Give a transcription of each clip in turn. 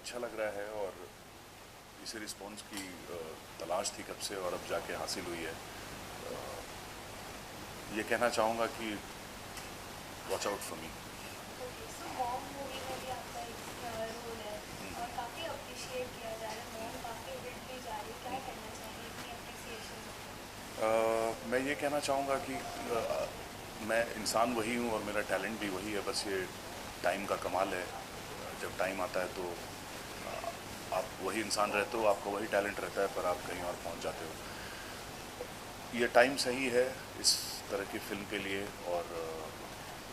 अच्छा लग रहा है और इसे रिस्पॉन्स की तलाश थी कब से और अब जाके हासिल हुई है। ये कहना चाहूँगा कि watch out for me. Okay, so mom movie में भी आपका एक रोल है और काफ़ी अप्रिशिएट किया जा रहा है। मॉम काफ़ी हिट भी जा रही है, क्या कहना चाहिए इतनी अप्रिसिएशन हो? मैं ये कहना चाहूँगा कि मैं इंसान वही हूँ और मेरा टैलेंट भी वही है, बस ये टाइम का कमाल है। जब टाइम आता है तो आप वही इंसान रहते हो, आपका वही टैलेंट रहता है, पर आप कहीं और पहुँच जाते हो। ये टाइम सही है इस तरह की फ़िल्म के लिए और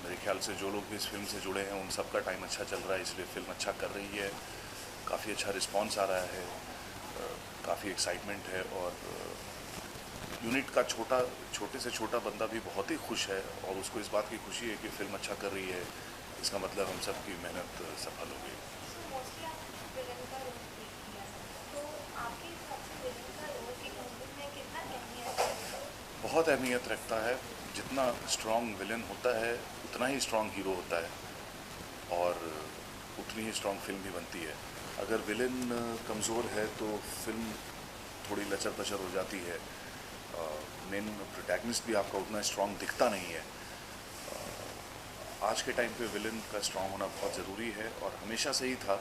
मेरे ख्याल से जो लोग भी इस फिल्म से जुड़े हैं उन सब का टाइम अच्छा चल रहा है, इसलिए फ़िल्म अच्छा कर रही है। काफ़ी अच्छा रिस्पॉन्स आ रहा है, काफ़ी एक्साइटमेंट है और यूनिट का छोटे से छोटा बंदा भी बहुत ही खुश है और उसको इस बात की खुशी है कि फ़िल्म अच्छा कर रही है। इसका मतलब हम सब की मेहनत सफल हो गई। सो मोस्टली आप विलन का रोल प्ले किया है, तो आपके हिसाब से विलन का रोल एक मूवी में कितना अहमियत रखता है? बहुत अहमियत रखता है। जितना स्ट्रॉन्ग विलन होता है उतना ही स्ट्रॉन्ग हीरो होता है और उतनी ही स्ट्रॉन्ग फिल्म भी बनती है। अगर विलन कमज़ोर है तो फिल्म थोड़ी लचर पचर हो जाती है। मेन प्रोटैगनिस्ट भी आपका उतना स्ट्रॉन्ग दिखता नहीं है। आज के टाइम पे विलन का स्ट्रॉन्ग होना बहुत ज़रूरी है और हमेशा से ही था।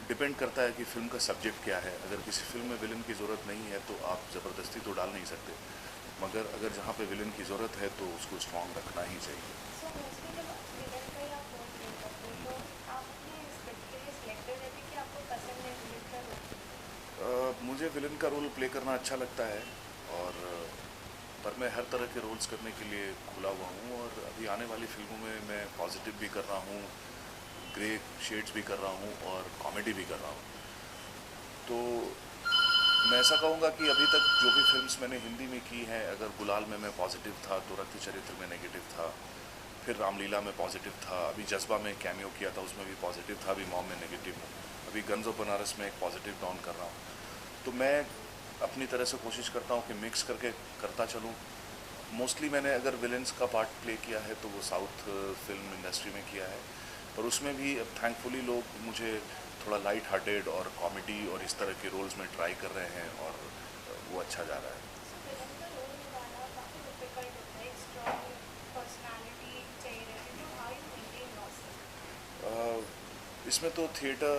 डिपेंड करता है कि फिल्म का सब्जेक्ट क्या है। अगर किसी फिल्म में विलन की ज़रूरत नहीं है तो आप ज़बरदस्ती तो डाल नहीं सकते, मगर अगर जहाँ पे विलन की ज़रूरत है तो उसको स्ट्रॉन्ग रखना ही चाहिए। सो मोस्टली जब विलन का ही आप रोल प्ले करते हो तो आप अपने स्क्रिप्ट के लिए सिलेक्टेड रहते कि आपको पसंद है विलन का रोल? मुझे विलन का रोल प्ले करना अच्छा लगता है और पर मैं हर तरह के रोल्स करने के लिए खुला हुआ हूँ और अभी आने वाली फिल्मों में मैं पॉजिटिव भी कर रहा हूँ, ग्रे शेड्स भी कर रहा हूँ और कॉमेडी भी कर रहा हूँ। तो मैं ऐसा कहूँगा कि अभी तक जो भी फिल्म्स मैंने हिंदी में की हैं, अगर गुलाल में मैं पॉजिटिव था तो रक्त चरित्र में नेगेटिव था, फिर रामलीला में पॉजिटिव था, अभी जज्बा में कैमियो किया था उसमें भी पॉजिटिव था, अभी मॉम में नेगेटिव हूँ, अभी गन्स ऑफ बनारस में एक पॉजिटिव डॉन कर रहा हूँ। तो मैं अपनी तरह से कोशिश करता हूँ कि मिक्स करके करता चलूँ। मोस्टली मैंने अगर विलेंस का पार्ट प्ले किया है तो वो साउथ फिल्म इंडस्ट्री में किया है, पर उसमें भी अब थैंकफुली लोग मुझे थोड़ा लाइट हार्टेड और कॉमेडी और इस तरह के रोल्स में ट्राई कर रहे हैं और वो अच्छा जा रहा है। सो विलन का रोल निभाना काफ़ी डिफिकल्ट होता है, एक स्ट्रॉन्ग पर्सनालिटी चाहिए रहती है, तो हाउ यू मेंटेन योरसेल्फ? इसमें तो थिएटर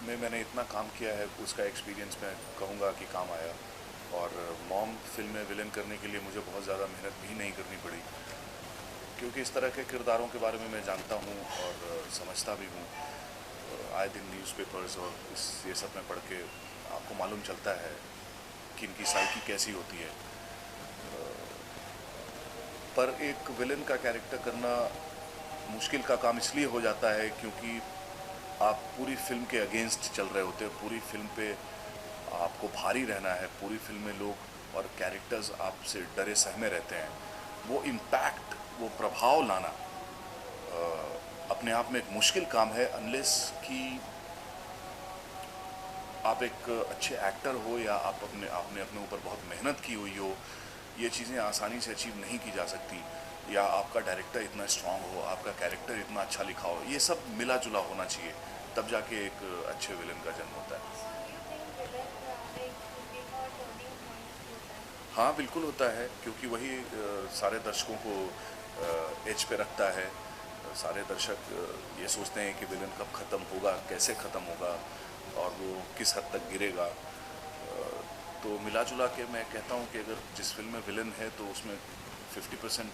में मैंने इतना काम किया है, उसका एक्सपीरियंस मैं कहूँगा कि काम आया। और मॉम फिल्म में विलन करने के लिए मुझे बहुत ज़्यादा मेहनत भी नहीं करनी पड़ी, क्योंकि इस तरह के किरदारों के बारे में मैं जानता हूँ और समझता भी हूँ। आए दिन न्यूज़पेपर्स और ये सब में पढ़ के आपको मालूम चलता है कि इनकी साइकी कैसी होती है। पर एक विलन का कैरेक्टर करना मुश्किल का काम इसलिए हो जाता है क्योंकि आप पूरी फिल्म के अगेंस्ट चल रहे होते हैं, पूरी फिल्म पे आपको भारी रहना है, पूरी फिल्म में लोग और कैरेक्टर्स आपसे डरे सहमे रहते हैं। वो इम्पैक्ट, वो प्रभाव लाना अपने आप में एक मुश्किल काम है, अनलेस कि आप एक अच्छे एक्टर हो या आप आपने अपने ऊपर बहुत मेहनत की हुई हो। ये चीज़ें आसानी से अचीव नहीं की जा सकती, या आपका डायरेक्टर इतना स्ट्रांग हो, आपका कैरेक्टर इतना अच्छा लिखा हो, ये सब मिला जुला होना चाहिए, तब जाके एक अच्छे विलन का जन्म होता है। So do you think villain एक एक और टर्निंग पॉइंट होता है? हाँ बिल्कुल होता है, क्योंकि वही सारे दर्शकों को एज पे रखता है। सारे दर्शक ये सोचते हैं कि विलन कब ख़त्म होगा, कैसे ख़त्म होगा और वो किस हद तक गिरेगा। तो मिला जुला के मैं कहता हूँ कि अगर जिस फिल्म में विलन है तो उसमें 50%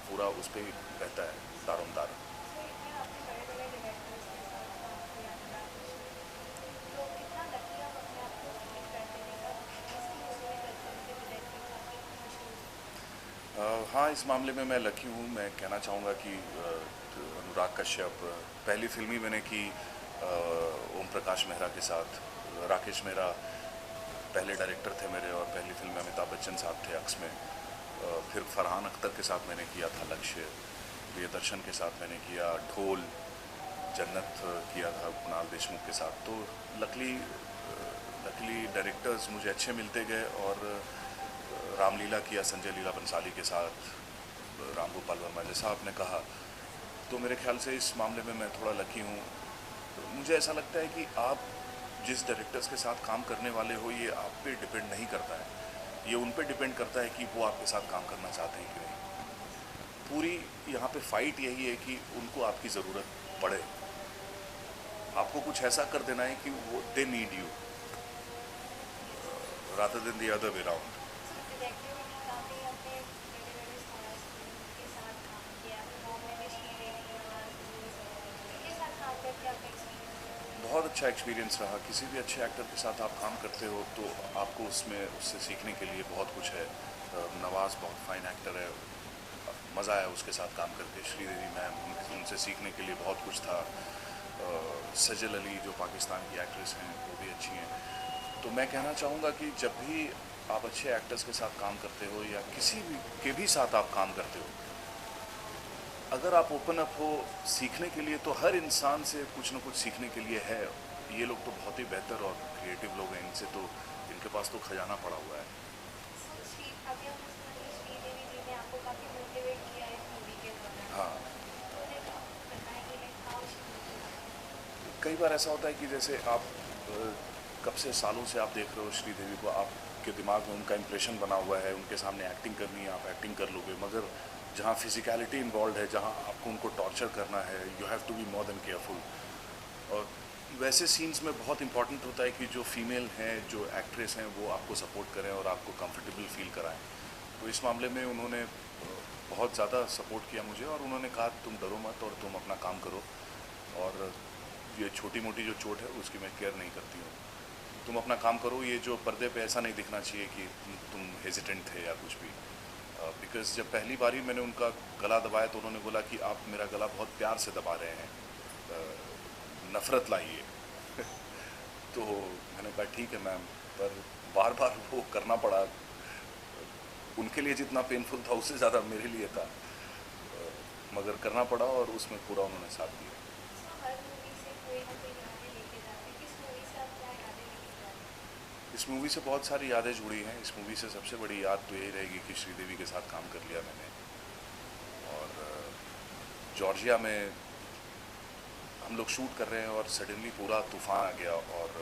पूरा उस पर ही रहता है, दारोमदार। सो इतने आपने बड़े बड़े डायरेक्टर्स के साथ काम किया है, राकेश मिश्रा, तो कितना लकी आप अपने आप को फील करते हैं कि आप ऐसी मूवी में करते हैं कि डायरेक्टर काफ़ी मशहूर है? हाँ, इस मामले में मैं लकी हूँ। मैं कहना चाहूँगा कि अनुराग कश्यप पहली फिल्म ही मैंने की ओम प्रकाश मेहरा के साथ। राकेश मेहरा पहले डायरेक्टर थे मेरे और पहली फिल्म में अमिताभ बच्चन साहब थे अक्स में। फिर फरहान अख्तर के साथ मैंने किया था लक्ष्य, प्रियदर्शन के साथ मैंने किया ढोल, जन्नत किया था कुणाल देशमुख के साथ। तो लकली लकली डायरेक्टर्स मुझे अच्छे मिलते गए और रामलीला किया संजय लीला बंसाली के साथ, राम गोपाल वर्मा जैसा आपने कहा। तो मेरे ख्याल से इस मामले में मैं थोड़ा लकी हूँ। मुझे ऐसा लगता है कि आप जिस डायरेक्टर्स के साथ काम करने वाले हो ये आप पे डिपेंड नहीं करता है, ये उन पे डिपेंड करता है कि वो आपके साथ काम करना चाहते हैं कि नहीं। पूरी यहाँ पे फाइट यही है कि उनको आपकी ज़रूरत पड़े, आपको कुछ ऐसा कर देना है कि वो they need you rather than the other way round. So director में भी काफ़ी आपने बड़े-बड़े स्टार्स के साथ काम किया, बॉम्बे में श्रीदेवी और इनके साथ काम करके आपका एक्सपीरियंस कैसा रहा? बहुत अच्छा एक्सपीरियंस रहा। किसी भी अच्छे एक्टर के साथ आप काम करते हो तो आपको उसमें उससे सीखने के लिए बहुत कुछ है। नवाज़ बहुत फाइन एक्टर है, मज़ा आया उसके साथ काम करके। श्रीदेवी मैम, उनसे सीखने के लिए बहुत कुछ था। सजल अली जो पाकिस्तान की एक्ट्रेस हैं वो भी अच्छी हैं। तो मैं कहना चाहूँगा कि जब भी आप अच्छे एक्टर्स के साथ काम करते हो या किसी भी के भी साथ आप काम करते हो, अगर आप ओपन अप हो सीखने के लिए तो हर इंसान से कुछ ना कुछ सीखने के लिए है। ये लोग तो बहुत ही बेहतर और क्रिएटिव लोग हैं, इनसे तो इनके पास तो खजाना पड़ा हुआ है। सो श्री अभी आपने सुना कि श्रीदेवी जी ने आपको काफ़ी मोटिवेट किया है इस मूवी के दौरान, हाँ, तो लाइक आप बताएंगे लाइक हाउ शी मोटिवेटेड? कई बार ऐसा होता है कि जैसे आप कब से सालों से आप देख रहे हो श्रीदेवी को, आपके दिमाग में उनका इंप्रेशन बना हुआ है, उनके सामने एक्टिंग करनी है, आप एक्टिंग कर लोगे। मगर जहाँ फिजिकलिटी इन्वॉल्व है, जहाँ आपको उनको टॉर्चर करना है, you have to be more than careful. और वैसे सीन्स में बहुत इंपॉर्टेंट होता है कि जो फीमेल हैं, जो एक्ट्रेस हैं, वो आपको सपोर्ट करें और आपको कंफर्टेबल फील कराएं। तो इस मामले में उन्होंने बहुत ज़्यादा सपोर्ट किया मुझे और उन्होंने कहा तुम डरो मत और तुम अपना काम करो, और ये छोटी मोटी जो चोट है उसकी मैं केयर नहीं करती हूँ, तुम अपना काम करो। ये जो पर्दे पे ऐसा नहीं दिखना चाहिए कि तुम हेजिटेंट थे या कुछ भी। बिकॉज़ जब पहली बारी मैंने उनका गला दबाया तो उन्होंने बोला कि आप मेरा गला बहुत प्यार से दबा रहे हैं, नफ़रत लाइए। तो मैंने कहा ठीक है मैम, पर बार बार वो करना पड़ा। उनके लिए जितना पेनफुल था उससे ज़्यादा मेरे लिए था, मगर करना पड़ा और उसमें पूरा उन्होंने साथ दिया। सो हर मूवी से कोई ना कोई यादें लेके जाते हैं, इस मूवी से आप क्या यादें लेके जा रहे हैं? इस मूवी से बहुत सारी यादें जुड़ी हैं। इस मूवी से सबसे बड़ी याद तो यही रहेगी कि श्रीदेवी के साथ काम कर लिया मैंने। और जॉर्जिया में हम लोग शूट कर रहे हैं और सडनली पूरा तूफान आ गया और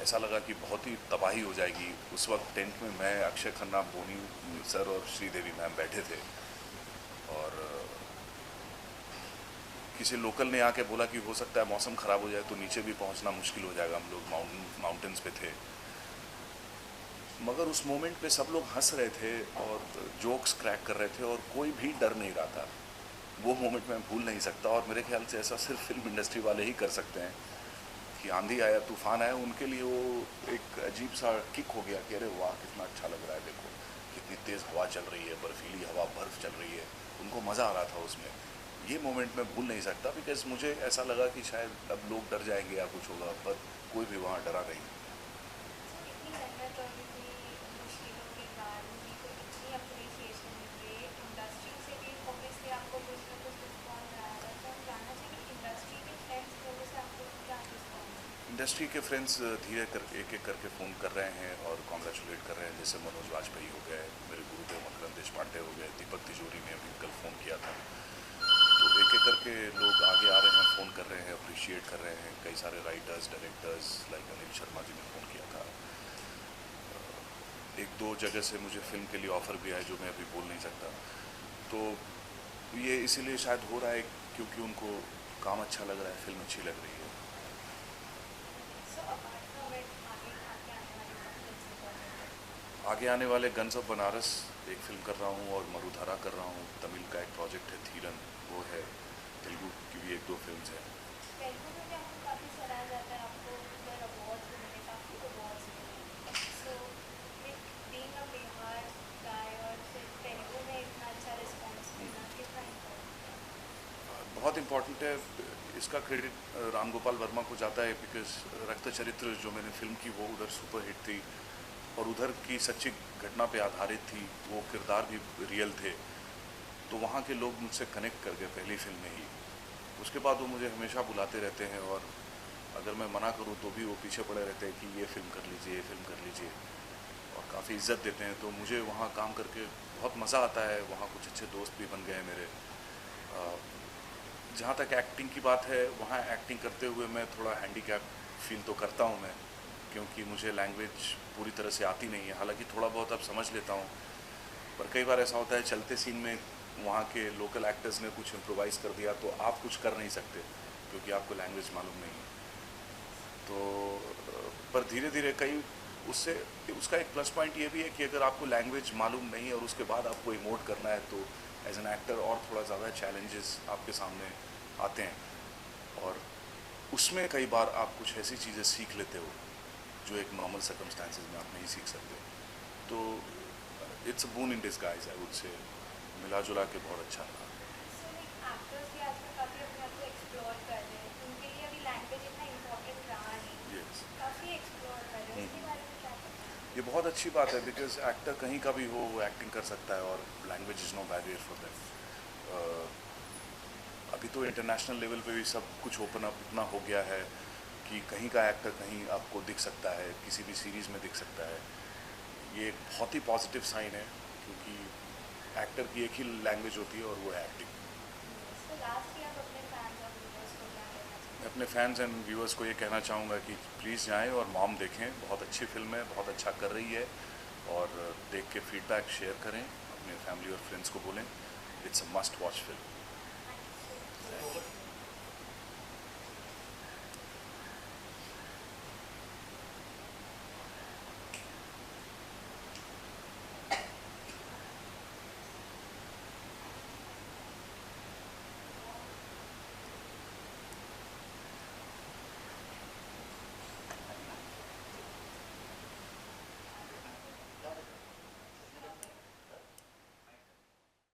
ऐसा लगा कि बहुत ही तबाही हो जाएगी। उस वक्त टेंट में मैं, अक्षय खन्ना, बोनी सर और श्रीदेवी मैम बैठे थे। और किसी लोकल ने आके बोला कि हो सकता है मौसम ख़राब हो जाए तो नीचे भी पहुंचना मुश्किल हो जाएगा। हम लोग माउंटेन्स पे थे, मगर उस मोमेंट पे सब लोग हंस रहे थे और जोक्स क्रैक कर रहे थे और कोई भी डर नहीं रहा था। वो मोमेंट मैं भूल नहीं सकता और मेरे ख्याल से ऐसा सिर्फ फिल्म इंडस्ट्री वाले ही कर सकते हैं कि आंधी आया, तूफान आया, उनके लिए वो एक अजीब सा किक हो गया कि अरे वाह कितना अच्छा लग रहा है, देखो कितनी तेज़ हवा चल रही है, बर्फीली हवा, बर्फ़ चल रही है। उनको मज़ा आ रहा था उसमें। ये मोमेंट मैं भूल नहीं सकता बिकॉज़ मुझे ऐसा लगा कि शायद अब लोग डर जाएंगे या कुछ होगा, पर कोई भी वहाँ डरा नहीं। सो इतनी मेहनत और इतनी मुश्किलों के बाद मूवी को इतनी अप्रिसिएशन मिल रही है, इंडस्ट्री से भी ऑब्वियसली आपको कुछ ना कुछ रिस्पॉन्स आया होगा, तो हम जानना चाहेंगे इंडस्ट्री के फ्रेंड्स लोगों से आपको क्या रिस्पॉन्स है? इंडस्ट्री के फ्रेंड्स धीरे कर एक एक करके फ़ोन कर रहे हैं और कॉन्ग्रेचुलेट कर रहे हैं। जैसे मनोज वाजपेयी हो गए, मेरे गुरुदेव मकरंद देशपांडे हो गए, दीपक तिजोरी ने अभी कल फ़ोन किया था। तो एक एक करके लोग आगे आ रहे हैं, फ़ोन कर रहे हैं, अप्रिशिएट कर रहे हैं। कई सारे writers, directors like Anil Sharma ji ने फ़ोन किया था। एक दो जगह से मुझे फ़िल्म के लिए ऑफ़र भी आए जो मैं अभी बोल नहीं सकता। तो ये इसीलिए शायद हो रहा है क्योंकि उनको काम अच्छा लग रहा है, फ़िल्म अच्छी लग रही है। सो अपार्ट फ्रॉम इट आगे आगे आने वाली सब फिल्म्स इंपॉर्टेंट है? आगे आने वाले गन्स ऑफ बनारस एक फ़िल्म कर रहा हूँ और मरुधरा कर रहा हूँ। तमिल का एक प्रोजेक्ट है थीरन, वो है। तेलुगु की भी एक दो फिल्म्स हैं। तेलुगु में भी आपको काफ़ी सराहा जाता है, आपको उधर अवार्ड्स भी मिले, काफ़ी अवार्ड्स मिले। So like being a Bihar guy और फिर तेलुगु में इतना अच्छा रिस्पॉन्स मिलना कितना इम्पोर्टेंट है? बहुत इम्पॉर्टेंट है। इसका क्रेडिट राम गोपाल वर्मा को जाता है बिकॉज रक्त चरित्र जो मैंने फ़िल्म की वो उधर सुपर हिट थी और उधर की सच्ची घटना पे आधारित थी। वो किरदार भी रियल थे, तो वहाँ के लोग मुझसे कनेक्ट कर गए पहली फिल्म में ही। उसके बाद वो मुझे हमेशा बुलाते रहते हैं और अगर मैं मना करूँ तो भी वो पीछे पड़े रहते हैं कि ये फ़िल्म कर लीजिए, ये फ़िल्म कर लीजिए, और काफ़ी इज्जत देते हैं। तो मुझे वहाँ काम करके बहुत मज़ा आता है। वहाँ कुछ अच्छे दोस्त भी बन गए हैं मेरे। जहाँ तक एक्टिंग की बात है, वहाँ एक्टिंग करते हुए मैं थोड़ा हैंडीकैप फील तो करता हूँ मैं, क्योंकि मुझे लैंग्वेज पूरी तरह से आती नहीं है। हालांकि थोड़ा बहुत अब समझ लेता हूँ, पर कई बार ऐसा होता है चलते सीन में वहाँ के लोकल एक्टर्स ने कुछ इम्प्रोवाइज कर दिया तो आप कुछ कर नहीं सकते, क्योंकि आपको लैंग्वेज मालूम नहीं है। तो पर धीरे धीरे कई उससे उसका एक प्लस पॉइंट ये भी है कि अगर आपको लैंग्वेज मालूम नहीं है और उसके बाद आपको इमोट करना है, तो एज एन एक्टर और थोड़ा ज़्यादा चैलेंजेस आपके सामने आते हैं, और उसमें कई बार आप कुछ ऐसी चीज़ें सीख लेते हो जो एक नॉर्मल सर्कमस्टांसेस में आप नहीं सीख सकते। तो it's a boon in disguise, I would say. मिला जुला के बहुत अच्छा रहा। सो लाइक एक्टर्स भी आजकल काफ़ी अपने आप को एक्सप्लोर कर रहे हैं, उनके लिए अभी लैंग्वेज इतना इम्पोर्टेंट रहा नहीं, यस, काफ़ी एक्सप्लोर कर रहे हैं, उसके बारे में क्या कहते हैं? ये बहुत अच्छी बात है, बिकॉज एक्टर कहीं का भी हो वो एक्टिंग कर सकता है, और language is no barrier for that. अभी तो इंटरनेशनल लेवल पे भी सब कुछ ओपन अप इतना हो गया है कि कहीं का एक्टर कहीं आपको दिख सकता है, किसी भी सीरीज़ में दिख सकता है। ये एक बहुत ही पॉजिटिव साइन है, क्योंकि एक्टर की एक ही लैंग्वेज होती है और वो है एक्टिंग। सो लास्टली आप अपने फैंस और व्यूअर्स को क्या कहना मैं चाहेंगे? अपने फैंस एंड व्यूअर्स को ये कहना चाहूँगा कि प्लीज़ जाएं और मॉम देखें, बहुत अच्छी फिल्म है, बहुत अच्छा कर रही है, और देख के फीडबैक शेयर करें, अपने फैमिली और फ्रेंड्स को बोलें। It's a must watch film. Thank you so much.